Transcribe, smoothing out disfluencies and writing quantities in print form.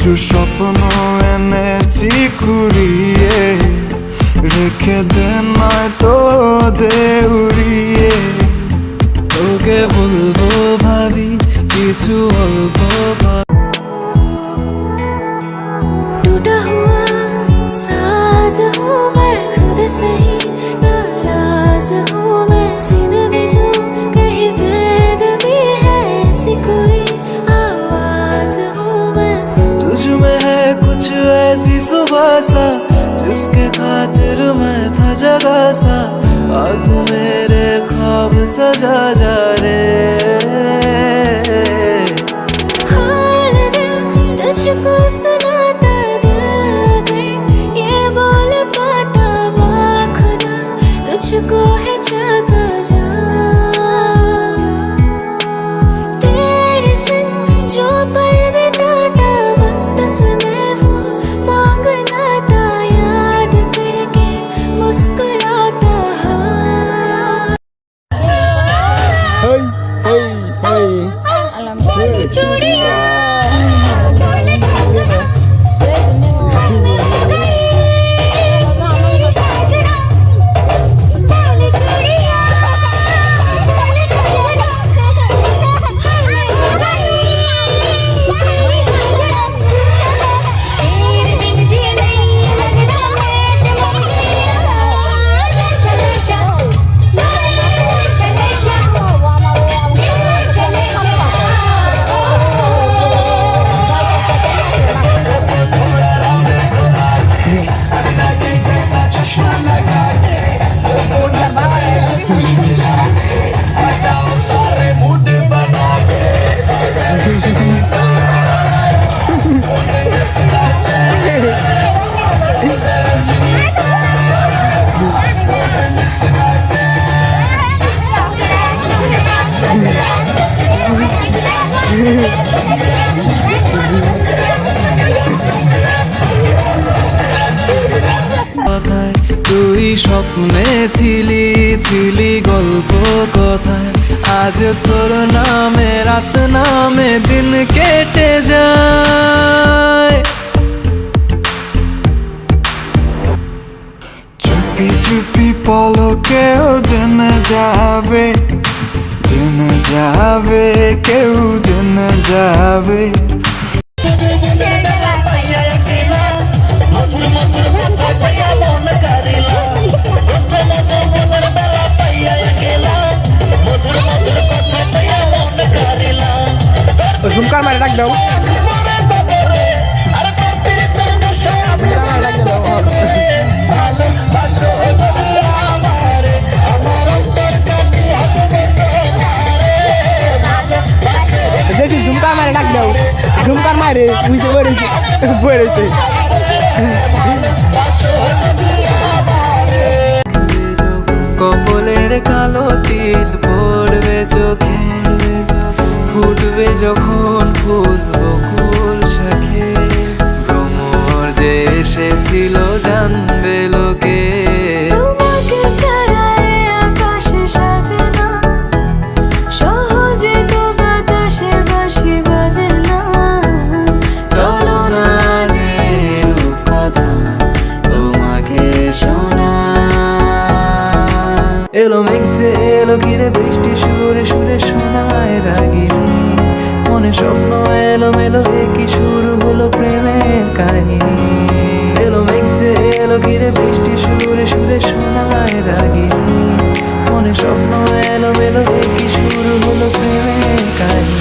কিছু স্বপ্ন এনেছি কুড়িয়ে, রেখে দে নয়তো দে উড়িয়ে। তোকে বলবো ভাবি কিছু অল্প टूटा हुआ साज हूँ मैं, खुद से ही नाराज हूँ मैं। सीने में जो कहीं बेदबी है, ऐसी कोई आवाज हूँ मैं। तुझ में है कुछ ऐसी सुबह सा, जिसके खातिर मैं था जगा सा। आ तू मेरे ख्वाब सजा जा रे। हाल दिल तुझको सुनाता, दिल अगर ये बोल पाता, वाह खुदा तुझको है चाहता जा। तेरे संग जो पल बिताता, बस मैं वो मांग लाता, याद करके मुस्कुराता। Hey, hey, hey. কথায় তুই স্বপ্নে ছিলি, ছিলি গল্প কথায়। আজ তোর নামে রাত নামে দিন কেটে যায়। চুপি চুপি পলকেও জেনে যাবে, জেনে যাবে, কেউ জেনে যাবে। ঝুমকার মারে ডাক দাও। দেখি ঝুমকার মারে ডাক দাও। ঝুমকার মারে বুঝতে পেরেছি, পেরেছে। কপলের কালো তিল পড়বে চোখে, ফুটবে যখন ফুল বকুল শাখে। ভ্রমর যে এসেছিল জানবে লোকে। তোমাকে ছাড়া এ আকাশ সাজে না, সহজে তো বাতাসে বাঁশি বাজে না। চলো না যে কথা তোমাকে শোনা। এলো মেঘ যে এলো ঘিরে, বৃষ্টি সুরে সুরে শোনায় রাগিনী। মনে স্বপ্ন এলো মেলো, কি শুরু হলো প্রেমের কাহিনী। এলো মেঘ যে এলো ঘিরে, বৃষ্টি সুরে সুরে শোনায় রাগিনী। মনে স্বপ্ন এলো মেলো, কি শুরু হলো প্রেমের কাহিনী।